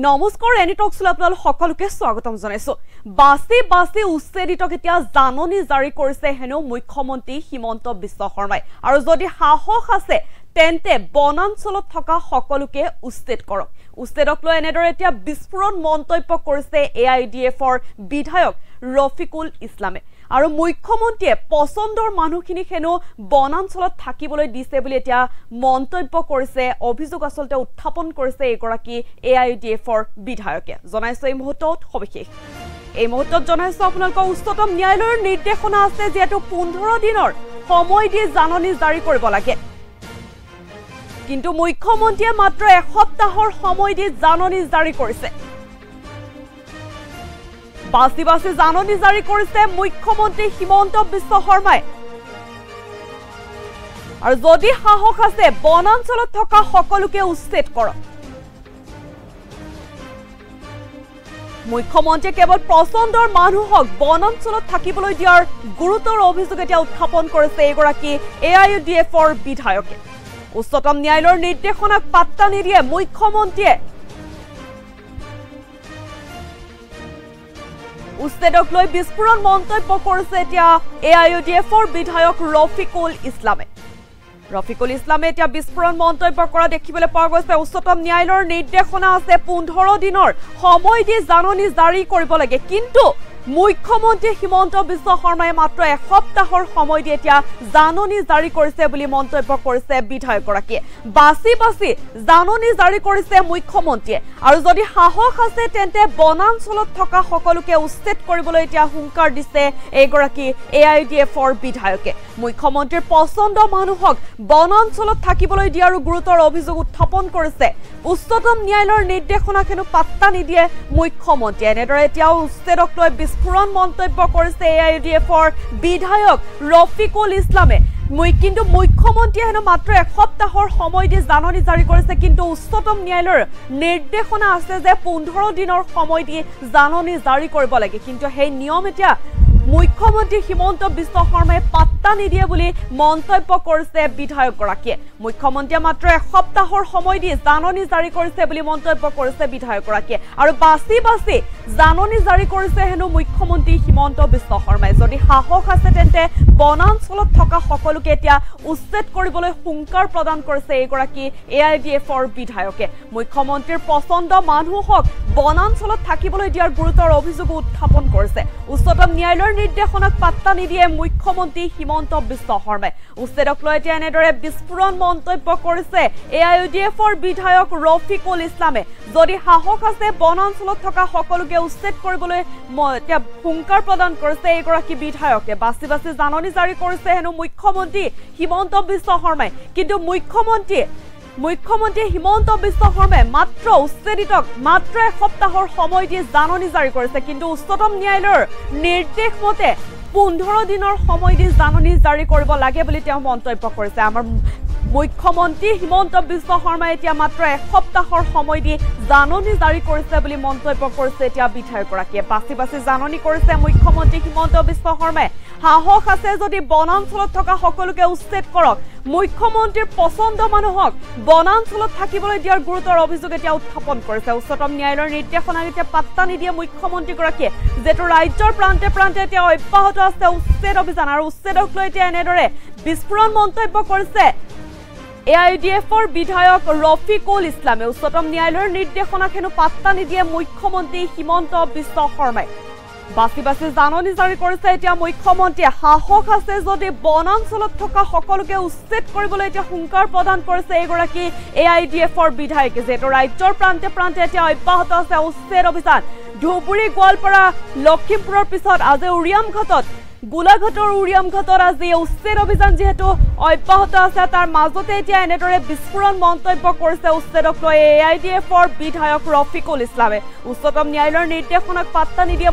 নমস্কাৰ এনি টকছলৈ আপোনালোক সকলোকে স্বাগতম জনাইছো। বাছি উচ্ছেদিতক এতিয়া জাননী জাৰি কৰিছে হেনো মুখ্যমন্ত্ৰী হিমন্ত বিশ্ব শৰ্মাই। আৰু যদি সাহস আছে তেন্তে বনাঞ্চলত থকা সকলোকে উচ্ছেদ কৰক। উচ্ছেদক লৈ এনেদৰে এতিয়া বিস্ফোৰণ মন্তব্য কৰিছে AIDFৰ বিধায়ক ৰফিকুল ইছলামে। আৰু মুখ্যমন্ত্ৰীয়ে পছন্দৰ মানুহখিনি হেনো বনাঞ্চলত থাকিবলৈ দিছে বুলি এতিয়া মন্তব্য কৰিছে, অভিযোগ আসলতে উত্থাপন কৰিছে এগৰাকী AIDFৰ বিধায়কে। জনাইছো এই মুহূৰ্তত সবিশেষ। এই মুহূৰ্তত জনাইছো আপোনালোকক উচ্চতম ন্যায়ালয়ৰ নিৰ্দেশনা আছে যেহেতু 15 দিনৰ সময় দি জাননী জাৰি কৰিব লাগে, কিন্তু মুখ্যমন্ত্ৰীয়ে মাত্ৰ এসপ্তাহৰ সময় দি জাননী জাৰি কৰিছে। বাছি জাননী জাৰি কৰিছে মুখ্যমন্ত্ৰী হিমন্ত বিশ্ব শৰ্মাই। আৰু যদি সাহস আছে বনাঞ্চলত থকা সকলোকে উচ্ছেদ কৰক। মুখ্যমন্ত্ৰীয়ে কেৱল পছন্দৰ মানুহক বনাঞ্চলত থাকিবলৈ দিয়াৰ গুৰুতৰ অভিযোগ এতিয়া উত্থাপন কৰিছে এগৰাকী AIDFৰ বিধায়কে। উচ্চতম ন্যায়ালয়ৰ নিৰ্দেশনাক পাত্তা নিদিয়ে মুখ্যমন্ত্ৰীয়ে। উচ্ছেদক লৈ বিস্ফোৰণ মন্তব্য কৰিছে এতিয়া AIDFৰ বিধায়ক ৰফিকুল ইছলামে। ৰফিকুল ইছলামে এতিয়া বিস্ফোৰণ মন্তব্য কৰা দেখিবলৈ পোৱা গৈছে। উচ্চতম ন্যায়ালয়ৰ নিৰ্দেশনা আছে 15 দিনৰ সময় দি জাননী জাৰি কৰিব লাগে, কিন্তু মুখ্যমন্ত্ৰী হিমন্ত বিশ্ব শৰ্মাই মাত্ৰ এসপ্তাহৰ সময় দি এতিয়া জাননী জাৰি কৰিছে বুলি মন্তব্য কৰিছে বিধায়কগৰাকীয়ে। বাছি জাননী জাৰি কৰিছে মুখ্যমন্ত্ৰীয়ে। আৰু যদি সাহস আছে তেন্তে বনাঞ্চলত থকা সকলোকে উচ্ছেদ কৰিবলৈ এতিয়া হুংকাৰ দিছে এগৰাকী AIDFৰ বিধায়কে। মুখ্যমন্ত্ৰীৰ পছন্দ মানুহক বনাঞ্চলত থাকিবলৈ দিয়াৰ গুৰুতৰ অভিযোগ উত্থাপন কৰিছে। উচ্চতম ন্যায়ালয়ৰ নিৰ্দেশনাক হেনো পাত্তা নিদিয়ে মুখ্যমন্ত্ৰীয়ে। এনেদৰে এতিয়াও উচ্ছেদক লৈ বিস্ফোৰণ মন্তব্য কৰিছে AIDFৰ বিধায়ক ৰফিকুল ইছলামে। কিন্তু মুখ্যমন্ত্ৰীয়ে হেনো মাত্ৰ এসপ্তাহৰ সময় দি জাননী জাৰি কৰিছে, কিন্তু উচ্চতম ন্যায়ালয়ৰ নিৰ্দেশনা আছে যে 15 দিনৰ সময় দি জাননী জাৰি কৰিব লাগে, কিন্তু সেই নিয়ম এতিয়া মুখ্যমন্ত্ৰী হিমন্ত বিশ্ব শৰ্মাই পাত্তা নিদিয়ে বুলি মন্তব্য কৰিছে বিধায়কগৰাকীয়ে। মুখ্যমন্ত্ৰীয়ে মাত্ৰ এসপ্তাহৰ সময় দি জাননী জাৰি কৰিছে বুলি মন্তব্য কৰিছে বিধায়কগৰাকীয়ে। আৰু বাছি জাননী জাৰি কৰিছে হেনো মুখ্যমন্ত্ৰী হিমন্ত বিশ্ব শৰ্মাই। যদি সাহস আছে তেন্তে বনাঞ্চলত থকা সকলোকে এতিয়া উচ্ছেদ কৰিবলৈ হুংকাৰ প্ৰদান কৰিছে এগৰাকী AIDFৰ বিধায়কে। মুখ্যমন্ত্ৰীৰ পছন্দ মানুহক বনাঞ্চলত থাকিবলৈ দিয়াৰ গুৰুতৰ অভিযোগ উত্থাপন কৰিছে। উচ্চতম ন্যায়ালয়ৰ নিৰ্দেশনাক পাত্তা নিদিয়ে মুখ্যমন্ত্ৰী হিমন্ত বিশ্ব শৰ্মাই। উচ্ছেদক লৈ এতিয়া এনেদৰে বিস্ফোৰণ মন্তব্য কৰিছে AIDFৰ বিধায়ক ৰফিকুল ইছলামে। যদি সাহস আছে বনাঞ্চলত থকা সকলোকে উচ্ছেদ কৰিবলৈ এতিয়া হুংকাৰ প্ৰদান কৰিছে এগৰাকী বিধায়কে। বাছি জাননী জাৰি কৰিছে হেনো মুখ্যমন্ত্ৰী হিমন্ত বিশ্ব শৰ্মাই, কিন্তু মুখ্যমন্ত্ৰী হিমন্ত বিশ্ব শৰ্মাই মাত্ৰ উচ্ছেদিতক মাত্ৰ এসপ্তাহৰ সময় দি জাননী জাৰি কৰিছে, কিন্তু উচ্চতম ন্যায়ালয়ৰ নিৰ্দেশ মতে 15 দিনৰ সময় দি জাননী জাৰি কৰিব লাগে বুলি তেওঁ মন্তব্য কৰিছে। আমাৰ মুখ্যমন্ত্ৰী হিমন্ত বিশ্ব শৰ্মাই এতিয়া মাত্ৰ এসপ্তাহৰ সময় দি জাননী জাৰি কৰিছে বুলি মন্তব্য কৰিছে এতিয়া বিধায়কগৰাকীয়ে। বাছি জাননী কৰিছে মুখ্যমন্ত্ৰী হিমন্ত বিশ্ব শৰ্মাই। সাহস আছে যদি বনাঞ্চলত থকা সকলোকে উচ্ছেদ কৰক। মুখ্যমন্ত্ৰীৰ পছন্দ মানুহক বনাঞ্চলত থাকিবলৈ দিয়াৰ গুৰুতৰ অভিযোগ এতিয়া উত্থাপন কৰিছে। উচ্চতম ন্যায়ালয়ৰ নিৰ্দেশনাক এতিয়া পাত্তা নিদিয়ে মুখ্যমন্ত্ৰীগৰাকীয়ে, যিহেতু ৰাজ্যৰ প্ৰান্তে প্ৰান্তে এতিয়া অব্যাহত আছে উচ্ছেদ অভিযান। আৰু উচ্ছেদক লৈ এতিয়া এনেদৰে বিস্ফোৰণ মন্তব্য কৰিছে AIDFৰ বিধায়ক ৰফিকুল ইছলামে। উচ্চতম ন্যায়ালয়ৰ নিৰ্দেশনাক হেনো পাত্তা নিদিয়ে মুখ্যমন্ত্ৰী হিমন্ত বিশ্ব শৰ্মাই। বাছি জাননী জাৰি কৰিছে এতিয়া মুখ্যমন্ত্ৰীয়ে। সাহস আছে যদি বনাঞ্চলত থকা সকলোকে উচ্ছেদ কৰিবলৈ এতিয়া হুংকাৰ প্ৰদান কৰিছে এগৰাকী AIDFৰ বিধায়কে, যিহেতু ৰাজ্যৰ প্ৰান্তে প্ৰান্তে এতিয়া অব্যাহত আছে উচ্ছেদ অভিযান। ধুবুৰী, গোৱালপাৰা, লখিমপুৰৰ পিছত আজি উৰিয়ামঘাটত গোলাঘাটৰ উৰিয়ামঘাটত আজি উচ্ছেদ অভিযান যিহেতু অব্যাহত আছে, তাৰ মাজতে এতিয়া এনেদৰে বিস্ফোৰণ মন্তব্য কৰিছে উচ্ছেদক লৈ AIDFৰ বিধায়ক ৰফিকুল ইছলামে। উচ্চতম ন্যায়ালয়ৰ নিৰ্দেশনাক পাত্তা নিদিয়ে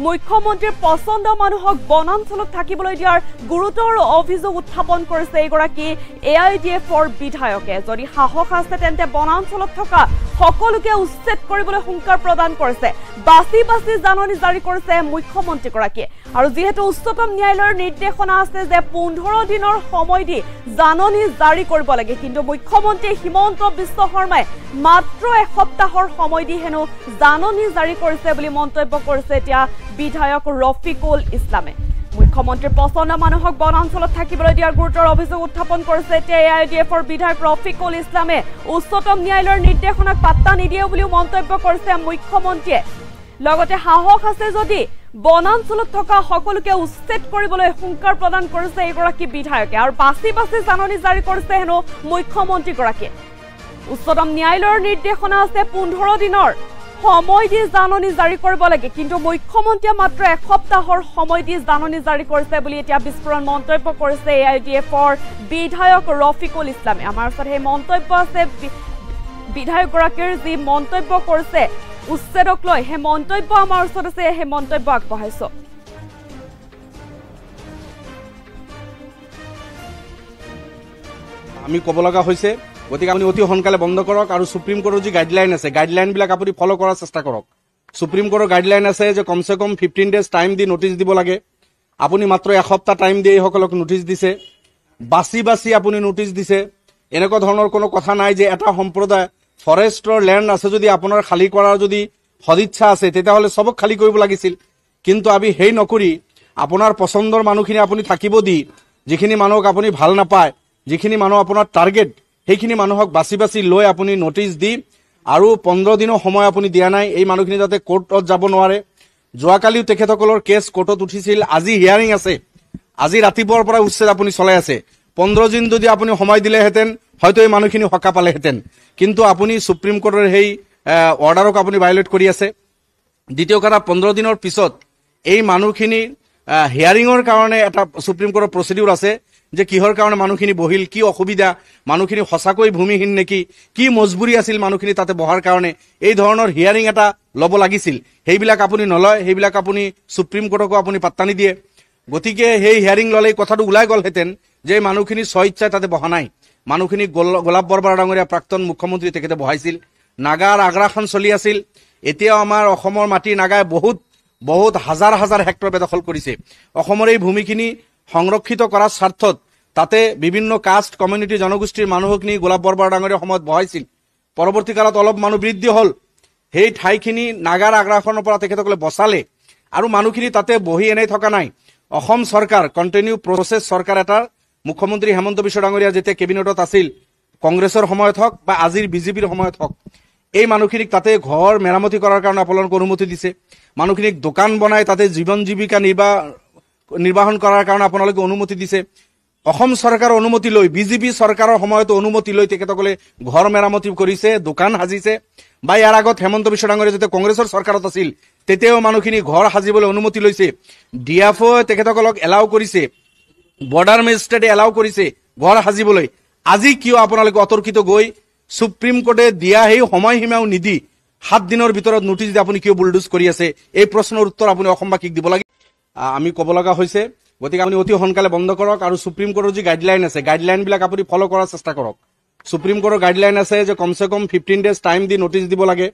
মুখ্যমন্ত্ৰীৰ পছন্দ মানুহক বনাঞ্চলত থাকিবলৈ দিয়াৰ গুৰুতৰ অভিযোগ উত্থাপন কৰিছে এগৰাকী AIDFৰ বিধায়কে। যদি সাহস আছে তেন্তে বনাঞ্চলত থকা সকলোকে উচ্ছেদ কৰিবলৈ হুংকাৰ প্ৰদান কৰিছে। বাছি জাননী জাৰি কৰিছে মুখ্যমন্ত্ৰীগৰাকীয়ে। আৰু যেহেতু উচ্চতম ন্যায়ালয়ৰ নিৰ্দেশনা আছে যে 15 দিনৰ সময় দি জাননী জাৰি কৰিব লাগে, কিন্তু মুখ্যমন্ত্ৰী হিমন্ত বিশ্ব শৰ্মাই মাত্ৰ এসপ্তাহৰ সময় দি হেনো জাননী জাৰি কৰিছে বুলি মন্তব্য কৰিছে এতিয়া বিধায়ক ৰফিকুল ইছলামে। মুখ্যমন্ত্ৰীৰ পচন্দ মানুহক বনাঞ্চলত থাকিবলৈ দিয়াৰ গুৰুতৰ অভিযোগ উত্থাপন কৰিছে এতিয়া AIUDFৰ বিধায়ক ৰফিকুল ইছলামে। উচ্চতম ন্যায়ালয়ৰ নিৰ্দেশনাক পাত্তা নিদিয়ে বুলিও মন্তব্য কৰিছে মুখ্যমন্ত্ৰীয়ে। লগতে সাহস আছে যদি বনাঞ্চলত থকা সকলোকে উচ্ছেদ কৰিবলৈ হুংকাৰ প্ৰদান কৰিছে এইগৰাকী বিধায়কে, আৰু বাছি বাছি জাননী জাৰি কৰিছে হেনো মুখ্যমন্ত্ৰীগৰাকীয়ে। উচ্চতম ন্যায়ালয়ৰ নিৰ্দেশনা আছে 15 দিনৰ সময় দি জাননী জাৰি কৰিব লাগে, কিন্তু মুখ্যমন্ত্ৰীয়ে মাত্ৰ এসপ্তাহৰ সময় দি জাননী জাৰি কৰিছে বুলি এতিয়া বিস্ফোৰণ মন্তব্য কৰিছে AIUDFৰ বিধায়ক ৰফিকুল ইছলামে। আমাৰ ওচৰত সেই মন্তব্য আছে, বিধায়কগৰাকীৰ যি মন্তব্য কৰিছে উচ্ছেদক লৈ, সেই মন্তব্য আমাৰ ওচৰত আছে, সেই মন্তব্য আগবঢ়াইছো। আমি ক'ব লগা হৈছে, গতিকে আপুনি অতি সোনকালে বন্ধ কৰক আৰু সুপ্ৰিম কোৰ্টৰ যি গাইডলাইন আছে গাইডলাইনবিলাক আপুনি ফলো কৰাৰ চেষ্টা কৰক। সুপ্ৰিম কোৰ্টৰ গাইডলাইন আছে যে কমচে কম 15 ডেজ টাইম দি নটিচ দিব লাগে। আপুনি মাত্ৰ এসপ্তাহ টাইম দি এইসকলক নটিচ দিছে, বাছি বাছি আপুনি নটিচ দিছে। এনেকুৱা ধৰণৰ কোনো কথা নাই যে এটা সম্প্ৰদায় ফৰেষ্টৰ লেণ্ড আছে যদি আপোনাৰ খালী কৰাৰ যদি সদিচ্ছা আছে তেতিয়াহ'লে চবক খালী কৰিব লাগিছিল, কিন্তু আমি সেই নকৰি আপোনাৰ পচন্দৰ মানুহখিনি আপুনি থাকিব দি, যিখিনি মানুহক আপুনি ভাল নাপায়, যিখিনি মানুহ আপোনাৰ টাৰ্গেট, সেইখিনি মানুহক বাছি বাছি লৈ আপুনি নটিচ দি আৰু 15 দিনৰ সময় আপুনি দিয়া নাই এই মানুহখিনি যাতে কোৰ্টত যাব নোৱাৰে। যোৱাকালিও তেখেতসকলৰ কেছ কোৰ্টত উঠিছিল, আজি হিয়াৰিং আছে, আজি ৰাতিপুৱাৰ পৰা উচ্ছেদ আপুনি চলাই আছে। 15 দিন যদি আপুনি সময় দিলেহেঁতেন হয়তো এই মানুহখিনি সকাহ পালেহেঁতেন, কিন্তু আপুনি সুপ্ৰিম কোৰ্টৰ সেই অৰ্ডাৰক আপুনি ভায়োলেট কৰি আছে। দ্বিতীয় কথা, 15 দিনৰ পিছত এই মানুহখিনি হিয়াৰিঙৰ কাৰণে এটা সুপ্ৰিম কোৰ্টৰ প্ৰচিডিউৰ আছে যে কিহৰ কাৰণে মানুহখিনি বহিল, কি অসুবিধা, মানুহখিনি সঁচাকৈ ভূমিহীন নেকি, কি মজবুৰি আছিল মানুহখিনি তাতে বহাৰ কাৰণে, এই ধৰণৰ হিয়াৰিং এটা ল'ব লাগিছিল। সেইবিলাক আপুনি নলয়, সেইবিলাক আপুনি সুপ্ৰিম কোৰ্টকো আপুনি পাত্তা নিদিয়ে। গতিকে সেই হিয়াৰিং ল'লে কথাটো ওলাই গ'লহেঁতেন যে মানুহখিনি স্বইচ্ছাই তাতে বহা নাই, মানুহখিনি গোলাপ বৰবৰা ডাঙৰীয়া প্ৰাক্তন মুখ্যমন্ত্ৰী তেখেতে বহাইছিল। নাগাৰ আগ্ৰাসন চলি আছিল, এতিয়াও আমাৰ অসমৰ মাটি নাগাই বহুত বহুত হাজাৰ হাজাৰ হেক্টৰ বেদখল কৰিছে। অসমৰ এই ভূমিখিনি সংৰক্ষিত কৰাৰ স্বাৰ্থত তাতে বিভিন্ন কাষ্ট কমিউনিটি জনগোষ্ঠীৰ মানুহক নি গোলাপ বৰবৰা ডাঙৰীয়া সময়ত বহাইছিল। পৰৱৰ্তী কালত অলপ মানুহ বৃদ্ধি হ'ল, সেই ঠাইখিনি নাগাৰ আগ্ৰাসনৰ পৰা তেখেতসকলে বচালে আৰু মানুহখিনি তাতে বহি এনেই থকা নাই। অসম চৰকাৰ কণ্টিনিউ প্ৰচেছ চৰকাৰ এটাৰ মুখ্যমন্ত্ৰী হেমন্ত বিশ্ব ডাঙৰীয়া যেতিয়া কেবিনেটত আছিল, কংগ্ৰেছৰ সময়ত হওক বা আজিৰ বিজেপিৰ সময়ত হওক, এই মানুহখিনিক তাতে ঘৰ মেৰামতি কৰাৰ কাৰণে আপোনালোকে অনুমতি দিছে, মানুহখিনিক দোকান বনাই তাতে জীৱন জীৱিকা নিৰ্বাহন কৰাৰ কাৰণে আপোনালোকে অনুমতি দিছে। অসম চৰকাৰৰ অনুমতি লৈ, বিজেপি চৰকাৰৰ সময়তো অনুমতি লৈ তেখেতসকলে ঘৰ মেৰামতি কৰিছে, দোকান সাজিছে। বা ইয়াৰ আগত হেমন্ত বিশ্ব ডাঙৰীয়া যেতিয়া কংগ্ৰেছৰ চৰকাৰত আছিল তেতিয়াও মানুহখিনি ঘৰ সাজিবলৈ অনুমতি লৈছে। ডিএফঅ তেখেতসকলক এলাউ কৰিছে, বৰ্ডাৰ মেজিষ্ট্ৰেটে এলাউ কৰিছে ঘৰ সাজিবলৈ। আজি কিয় আপোনালোকে অতৰ্কিত গৈ সুপ্ৰিম কোৰ্টে দিয়া সেই সময়সীমাও নিদি 7 দিনৰ ভিতৰত নটিচ দি আপুনি কিয় বুলডোজ কৰি আছে? এই প্ৰশ্নৰ উত্তৰ আপুনি অসমবাসীক দিব লাগে। আমি ক'ব লগা হৈছে, গতিকে আপুনি অতি সোনকালে বন্ধ কৰক আৰু সুপ্ৰিম কোৰ্টৰ যি গাইডলাইন আছে গাইডলাইনবিলাক আপুনি ফলো কৰাৰ চেষ্টা কৰক। সুপ্ৰিম কোৰ্টৰ গাইডলাইন আছে যে কমচে কম 15 ডেজ টাইম দি নটিচ দিব লাগে।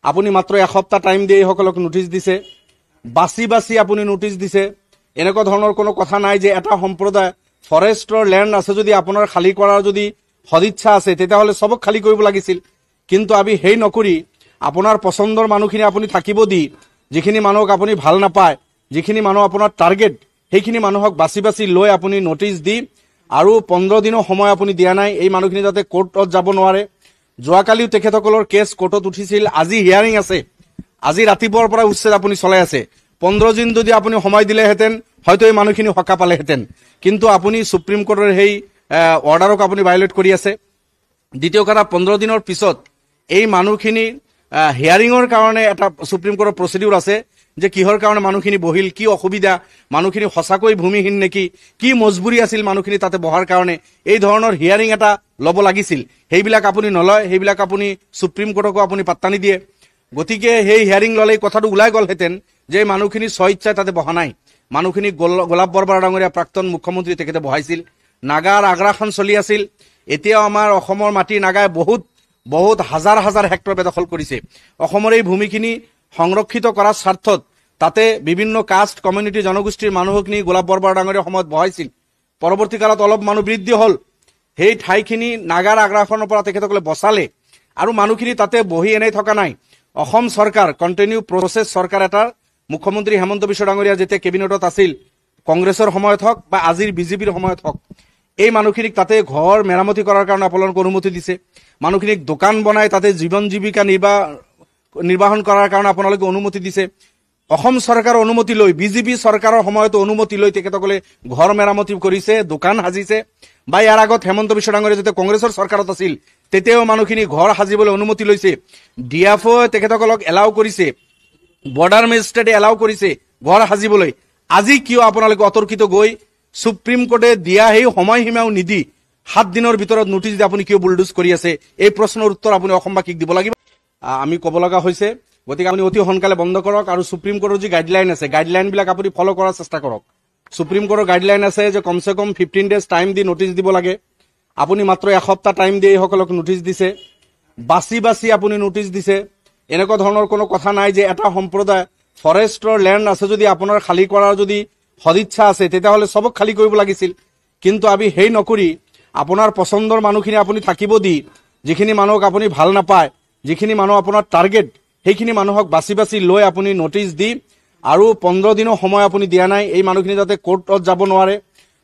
আপুনি মাত্ৰ এসপ্তাহ টাইম দি এইসকলক নটিচ দিছে, বাছি বাছি আপুনি নটিচ দিছে। এনেকুৱা ধৰণৰ কোনো কথা নাই যে এটা সম্প্ৰদায় ফৰেষ্টৰ লেণ্ড আছে যদি আপোনাৰ খালী কৰাৰ যদি সদিচ্ছা আছে তেতিয়াহ'লে চবক খালী কৰিব লাগিছিল, কিন্তু আমি সেই নকৰি আপোনাৰ পচন্দৰ মানুহখিনি আপুনি থাকিব দি, যিখিনি মানুহক আপুনি ভাল নাপায়, যিখিনি মানুহ আপোনাৰ টাৰ্গেট, সেইখিনি মানুহক বাছি বাছি লৈ আপুনি নটিচ দি আৰু 15 দিনৰ সময় আপুনি দিয়া নাই এই মানুহখিনি যাতে কোৰ্টত যাব নোৱাৰে। যোৱাকালিও তেখেতসকলৰ কেছ কোৰ্টত উঠিছিল, আজি হিয়াৰিং আছে, আজি ৰাতিপুৱাৰ পৰা উচ্ছেদ আপুনি চলাই আছে। 15 দিন যদি আপুনি সময় দিলেহেঁতেন হয়তো এই মানুহখিনি সকাহ পালেহেঁতেন, কিন্তু আপুনি সুপ্ৰিম কোৰ্টৰ সেই অৰ্ডাৰক আপুনি ভায়োলেট কৰি আছে। দ্বিতীয় কথা, 15 দিনৰ পিছত এই মানুহখিনি হিয়াৰিঙৰ কাৰণে এটা সুপ্ৰিম কোৰ্টৰ প্ৰচিডিউৰ আছে যে কিহৰ কাৰণে মানুহখিনি বহিল, কি অসুবিধা, মানুহখিনি সঁচাকৈ ভূমিহীন নেকি, কি মজবুৰি আছিল মানুহখিনি তাতে বহাৰ কাৰণে, এই ধৰণৰ হিয়াৰিং এটা ল'ব লাগিছিল। সেইবিলাক আপুনি নলয়, সেইবিলাক আপুনি সুপ্ৰিম কোৰ্টকো আপুনি পাত্তা নিদিয়ে। গতিকে সেই হিয়াৰিং ল'লে কথাটো ওলাই গ'লহেঁতেন যে মানুহখিনি স্বইচ্ছাই তাতে বহা নাই, মানুহখিনি গোলাপ বৰবৰা ডাঙৰীয়া প্ৰাক্তন মুখ্যমন্ত্ৰী তেখেতে বহাইছিল। নাগাৰ আগ্ৰাসন চলি আছিল, এতিয়াও আমাৰ অসমৰ মাটি নাগাই বহুত বহুত হাজাৰ হাজাৰ হেক্টৰ বেদখল কৰিছে। অসমৰ এই ভূমিখিনি সংৰক্ষিত কৰাৰ স্বাৰ্থত তাতে বিভিন্ন কাষ্ট কমিউনিটি জনগোষ্ঠীৰ মানুহক নি গোলাপ বৰবৰা ডাঙৰীয়া সময়ত বহাইছিল। পৰৱৰ্তী কালত অলপ মানুহ বৃদ্ধি হল, সেই ঠাইখিনি নাগাৰ আগ্ৰাসনৰ পৰা তেখেতসকলে বচালে আৰু মানুহখিনি তাতে বহি এনেই থকা নাই। অসম চৰকাৰ কণ্টিনিউ প্ৰচেছ চৰকাৰ এটাৰ মুখ্যমন্ত্ৰী হেমন্ত বিশ্ব ডাঙৰীয়া যেতিয়া কেবিনেটত আছিল, কংগ্ৰেছৰ সময়ত হওক বা আজিৰ বিজেপিৰ সময়ত হওক, এই মানুহখিনিক তাতে ঘৰ মেৰামতি কৰাৰ কাৰণে আপোনালোকে অনুমতি দিছে। মানুহখিনিক দোকান বনাই তাতে জীৱন জীৱিকা নিৰ্বাহন কৰাৰ কাৰণে আপোনালোকে অনুমতি দিছে। অসম চৰকাৰৰ অনুমতি লৈ, বিজেপি চৰকাৰৰ সময়তো অনুমতি লৈ তেখেতসকলে ঘৰ মেৰামতি কৰিছে, দোকান সাজিছে। বা ইয়াৰ আগত হেমন্ত বিশ্ব ডাঙৰীয়া যেতিয়া কংগ্ৰেছৰ চৰকাৰত আছিল তেতিয়াও মানুহখিনি ঘৰ সাজিবলৈ অনুমতি লৈছে। ডিএফঅ তেখেতসকলক এলাউ কৰিছে, বৰ্ডাৰ মেজিষ্ট্ৰেটে এলাউ কৰিছে ঘৰ সাজিবলৈ। আজি কিয় আপোনালোকে অতৰ্কিত গৈ সুপ্ৰিম কোৰ্টে দিয়া সেই সময়সীমাও নিদি 7 দিনৰ ভিতৰত নোটিছ দি আপুনি কিয় বুলডোজ কৰি আছে? এই প্ৰশ্নৰ উত্তৰ আপুনি অসমবাসীক দিব লাগিব। আমি ক'ব লগা হৈছে, গতিকে আপুনি অতি সোনকালে বন্ধ কৰক আৰু সুপ্ৰিম কোৰ্টৰ যি গাইডলাইন আছে, গাইডলাইনবিলাক আপুনি ফ'ল' কৰাৰ চেষ্টা কৰক। সুপ্ৰিম কোৰ্টৰ গাইডলাইন আছে যে কমচে কম 15 ডেজ টাইম দি নোটিছ দিব লাগে। আপুনি মাত্ৰ এসপ্তাহ টাইম দি এইসকলক নোটিছ দিছে, বাছি বাছি আপুনি নোটিছ দিছে। এনেকুৱা ধৰণৰ কোনো কথা নাই যে এটা সম্প্ৰদায় ফৰেষ্টৰ লেণ্ড আছে যদি আপোনাৰ খালী কৰাৰ যদি সদিচ্ছা আছে তেতিয়াহ'লে চবক খালী কৰিব লাগিছিল। কিন্তু আমি সেই নকৰি আপোনাৰ পচন্দৰ মানুহখিনি আপুনি থাকিব দি, যিখিনি মানুহক আপুনি ভাল নাপায়, যিখিনি মানুহ আপোনাৰ টাৰ্গেট, সেইখিনি মানুহক বাছি বাছি লৈ আপুনি নোটিছ দি আৰু 15 দিনৰ সময় আপুনি দিয়া নাই এই মানুহখিনি যাতে কোৰ্টত যাব নোৱাৰে।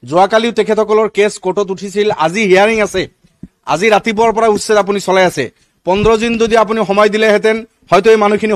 যোৱাকালিও তেখেতসকলৰ কেছ কোৰ্টত উঠিছিল, আজি হিয়াৰিং আছে, আজি ৰাতিপুৱাৰ পৰা উচ্ছেদ আপুনি চলাই আছে। 15 দিন যদি আপুনি সময় দিলেহেঁতেন হয়তো এই মানুহখিনি